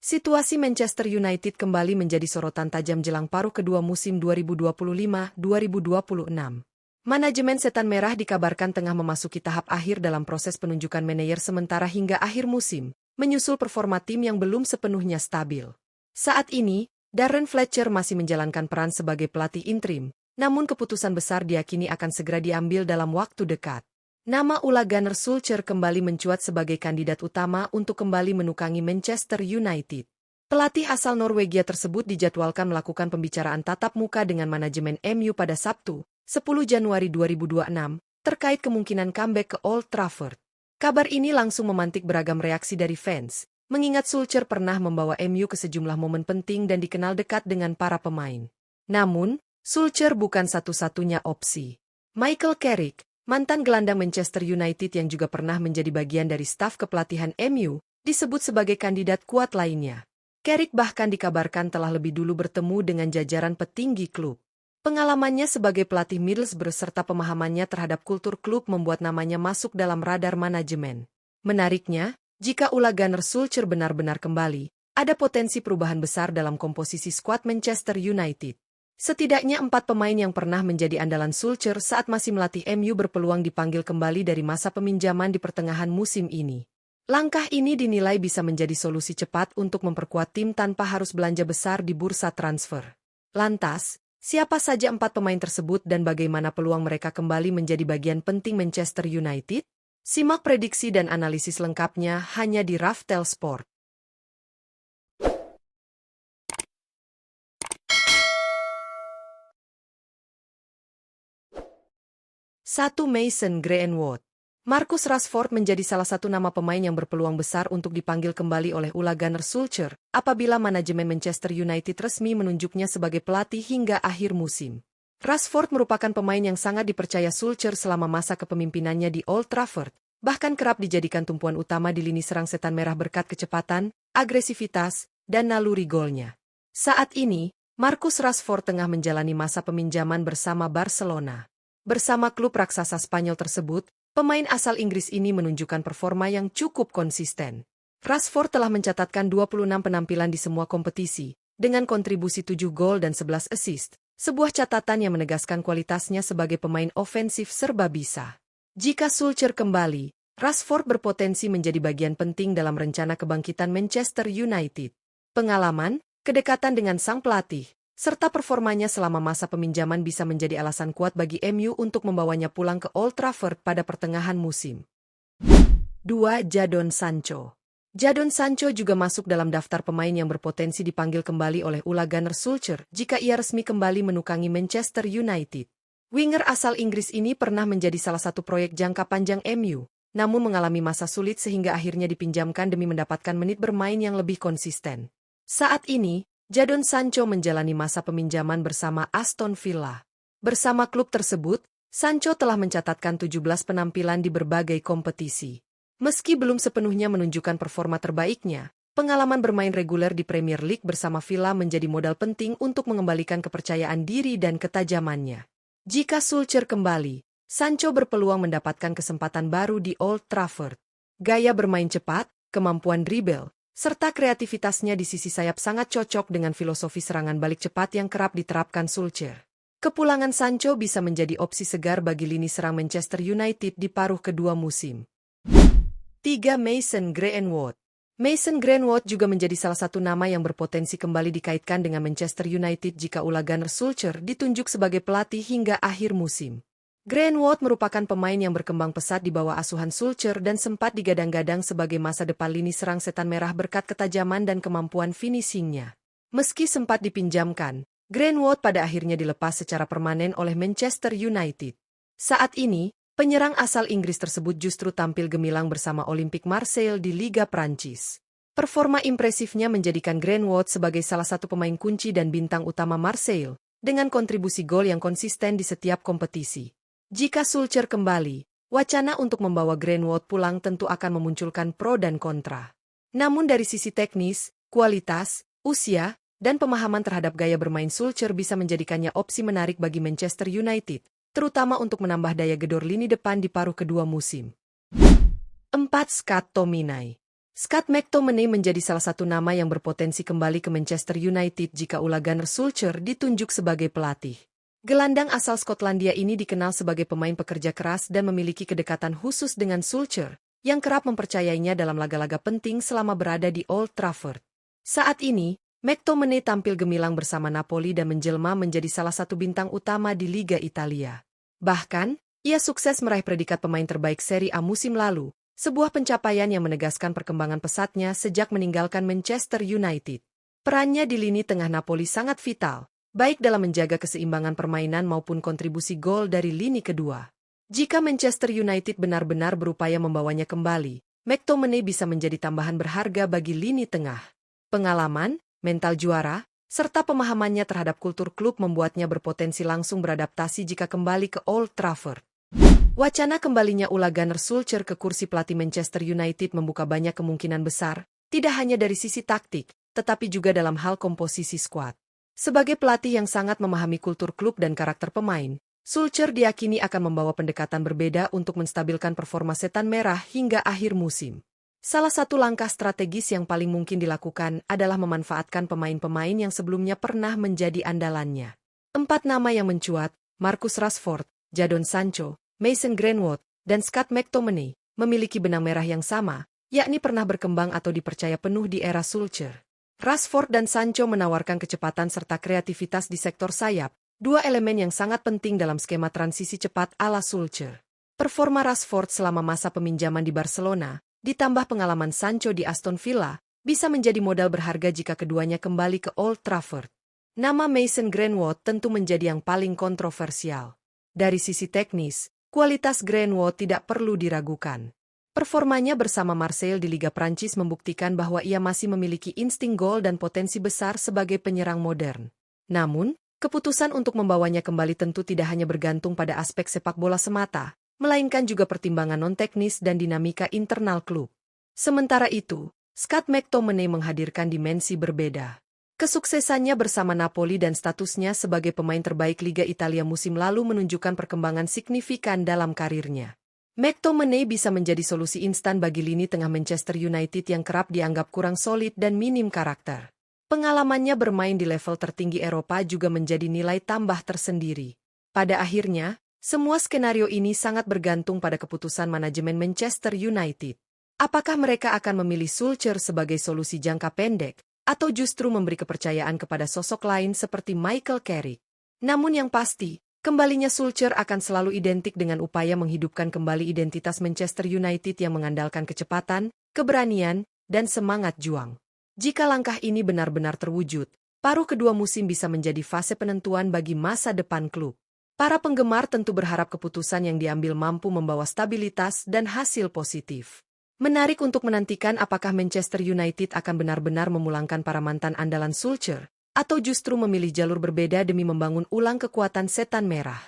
Situasi Manchester United kembali menjadi sorotan tajam jelang paruh kedua musim 2025-2026. Manajemen Setan Merah dikabarkan tengah memasuki tahap akhir dalam proses penunjukan manajer sementara hingga akhir musim, menyusul performa tim yang belum sepenuhnya stabil. Saat ini, Darren Fletcher masih menjalankan peran sebagai pelatih interim, namun keputusan besar diyakini akan segera diambil dalam waktu dekat. Nama Ole Gunnar Solskjaer kembali mencuat sebagai kandidat utama untuk kembali menukangi Manchester United. Pelatih asal Norwegia tersebut dijadwalkan melakukan pembicaraan tatap muka dengan manajemen MU pada Sabtu, 10 Januari 2026, terkait kemungkinan comeback ke Old Trafford. Kabar ini langsung memantik beragam reaksi dari fans, mengingat Solskjaer pernah membawa MU ke sejumlah momen penting dan dikenal dekat dengan para pemain. Namun, Solskjaer bukan satu-satunya opsi. Michael Carrick, mantan gelandang Manchester United yang juga pernah menjadi bagian dari staf kepelatihan MU, disebut sebagai kandidat kuat lainnya. Carrick bahkan dikabarkan telah lebih dulu bertemu dengan jajaran petinggi klub. Pengalamannya sebagai pelatih Middlesbrough serta pemahamannya terhadap kultur klub membuat namanya masuk dalam radar manajemen. Menariknya, jika Ole Gunnar Solskjaer benar-benar kembali, ada potensi perubahan besar dalam komposisi skuad Manchester United. Setidaknya 4 pemain yang pernah menjadi andalan Solskjaer saat masih melatih MU berpeluang dipanggil kembali dari masa peminjaman di pertengahan musim ini. Langkah ini dinilai bisa menjadi solusi cepat untuk memperkuat tim tanpa harus belanja besar di bursa transfer. Lantas, siapa saja 4 pemain tersebut dan bagaimana peluang mereka kembali menjadi bagian penting Manchester United? Simak prediksi dan analisis lengkapnya hanya di Raftel Sport. 1. Mason Greenwood. Marcus Rashford menjadi salah satu nama pemain yang berpeluang besar untuk dipanggil kembali oleh Ole Gunnar Solskjaer apabila manajemen Manchester United resmi menunjuknya sebagai pelatih hingga akhir musim. Rashford merupakan pemain yang sangat dipercaya Solskjaer selama masa kepemimpinannya di Old Trafford, bahkan kerap dijadikan tumpuan utama di lini serang Setan Merah berkat kecepatan, agresivitas, dan naluri golnya. Saat ini, Marcus Rashford tengah menjalani masa peminjaman bersama Barcelona. Bersama klub raksasa Spanyol tersebut, pemain asal Inggris ini menunjukkan performa yang cukup konsisten. Rashford telah mencatatkan 26 penampilan di semua kompetisi, dengan kontribusi 7 gol dan 11 assist, sebuah catatan yang menegaskan kualitasnya sebagai pemain ofensif serba bisa. Jika Solskjaer kembali, Rashford berpotensi menjadi bagian penting dalam rencana kebangkitan Manchester United. Pengalaman, kedekatan dengan sang pelatih, serta performanya selama masa peminjaman bisa menjadi alasan kuat bagi MU untuk membawanya pulang ke Old Trafford pada pertengahan musim. 2. Jadon Sancho. Jadon Sancho juga masuk dalam daftar pemain yang berpotensi dipanggil kembali oleh Ole Gunnar Solskjaer jika ia resmi kembali menukangi Manchester United. Winger asal Inggris ini pernah menjadi salah satu proyek jangka panjang MU, namun mengalami masa sulit sehingga akhirnya dipinjamkan demi mendapatkan menit bermain yang lebih konsisten. Saat ini, Jadon Sancho menjalani masa peminjaman bersama Aston Villa. Bersama klub tersebut, Sancho telah mencatatkan 17 penampilan di berbagai kompetisi. Meski belum sepenuhnya menunjukkan performa terbaiknya, pengalaman bermain reguler di Premier League bersama Villa menjadi modal penting untuk mengembalikan kepercayaan diri dan ketajamannya. Jika Solskjaer kembali, Sancho berpeluang mendapatkan kesempatan baru di Old Trafford. Gaya bermain cepat, kemampuan dribble, serta kreativitasnya di sisi sayap sangat cocok dengan filosofi serangan balik cepat yang kerap diterapkan Solskjaer. Kepulangan Sancho bisa menjadi opsi segar bagi lini serang Manchester United di paruh kedua musim. 3. Mason Greenwood. Mason Greenwood juga menjadi salah satu nama yang berpotensi kembali dikaitkan dengan Manchester United jika Ole Gunnar Solskjaer ditunjuk sebagai pelatih hingga akhir musim. Greenwood merupakan pemain yang berkembang pesat di bawah asuhan Solskjaer dan sempat digadang-gadang sebagai masa depan lini serang Setan Merah berkat ketajaman dan kemampuan finishingnya. Meski sempat dipinjamkan, Greenwood pada akhirnya dilepas secara permanen oleh Manchester United. Saat ini, penyerang asal Inggris tersebut justru tampil gemilang bersama Olympique Marseille di Liga Prancis. Performa impresifnya menjadikan Greenwood sebagai salah satu pemain kunci dan bintang utama Marseille, dengan kontribusi gol yang konsisten di setiap kompetisi. Jika Solskjaer kembali, wacana untuk membawa Greenwood pulang tentu akan memunculkan pro dan kontra. Namun dari sisi teknis, kualitas, usia, dan pemahaman terhadap gaya bermain Solskjaer bisa menjadikannya opsi menarik bagi Manchester United, terutama untuk menambah daya gedor lini depan di paruh kedua musim. 4. Scott McTominay. Scott McTominay menjadi salah satu nama yang berpotensi kembali ke Manchester United jika Ole Gunnar Solskjaer ditunjuk sebagai pelatih. Gelandang asal Skotlandia ini dikenal sebagai pemain pekerja keras dan memiliki kedekatan khusus dengan Solskjaer, yang kerap mempercayainya dalam laga-laga penting selama berada di Old Trafford. Saat ini, McTominay tampil gemilang bersama Napoli dan menjelma menjadi salah satu bintang utama di Liga Italia. Bahkan, ia sukses meraih predikat pemain terbaik Serie A musim lalu, sebuah pencapaian yang menegaskan perkembangan pesatnya sejak meninggalkan Manchester United. Perannya di lini tengah Napoli sangat vital, baik dalam menjaga keseimbangan permainan maupun kontribusi gol dari lini kedua. Jika Manchester United benar-benar berupaya membawanya kembali, McTominay bisa menjadi tambahan berharga bagi lini tengah. Pengalaman, mental juara, serta pemahamannya terhadap kultur klub membuatnya berpotensi langsung beradaptasi jika kembali ke Old Trafford. Wacana kembalinya Ole Gunnar Solskjaer ke kursi pelatih Manchester United membuka banyak kemungkinan besar, tidak hanya dari sisi taktik, tetapi juga dalam hal komposisi skuad. Sebagai pelatih yang sangat memahami kultur klub dan karakter pemain, Solskjaer diyakini akan membawa pendekatan berbeda untuk menstabilkan performa Setan Merah hingga akhir musim. Salah satu langkah strategis yang paling mungkin dilakukan adalah memanfaatkan pemain-pemain yang sebelumnya pernah menjadi andalannya. 4 nama yang mencuat, Marcus Rashford, Jadon Sancho, Mason Greenwood, dan Scott McTominay, memiliki benang merah yang sama, yakni pernah berkembang atau dipercaya penuh di era Solskjaer. Rashford dan Sancho menawarkan kecepatan serta kreativitas di sektor sayap, dua elemen yang sangat penting dalam skema transisi cepat ala Solskjaer. Performa Rashford selama masa peminjaman di Barcelona, ditambah pengalaman Sancho di Aston Villa, bisa menjadi modal berharga jika keduanya kembali ke Old Trafford. Nama Mason Greenwood tentu menjadi yang paling kontroversial. Dari sisi teknis, kualitas Greenwood tidak perlu diragukan. Performanya bersama Marseille di Liga Prancis membuktikan bahwa ia masih memiliki insting gol dan potensi besar sebagai penyerang modern. Namun, keputusan untuk membawanya kembali tentu tidak hanya bergantung pada aspek sepak bola semata, melainkan juga pertimbangan non-teknis dan dinamika internal klub. Sementara itu, Scott McTominay menghadirkan dimensi berbeda. Kesuksesannya bersama Napoli dan statusnya sebagai pemain terbaik Liga Italia musim lalu menunjukkan perkembangan signifikan dalam karirnya. McTominay bisa menjadi solusi instan bagi lini tengah Manchester United yang kerap dianggap kurang solid dan minim karakter. Pengalamannya bermain di level tertinggi Eropa juga menjadi nilai tambah tersendiri. Pada akhirnya, semua skenario ini sangat bergantung pada keputusan manajemen Manchester United. Apakah mereka akan memilih Solskjaer sebagai solusi jangka pendek, atau justru memberi kepercayaan kepada sosok lain seperti Michael Carrick? Namun yang pasti, kembalinya Solskjaer akan selalu identik dengan upaya menghidupkan kembali identitas Manchester United yang mengandalkan kecepatan, keberanian, dan semangat juang. Jika langkah ini benar-benar terwujud, paruh kedua musim bisa menjadi fase penentuan bagi masa depan klub. Para penggemar tentu berharap keputusan yang diambil mampu membawa stabilitas dan hasil positif. Menarik untuk menantikan apakah Manchester United akan benar-benar memulangkan para mantan andalan Solskjaer, atau justru memilih jalur berbeda demi membangun ulang kekuatan Setan Merah.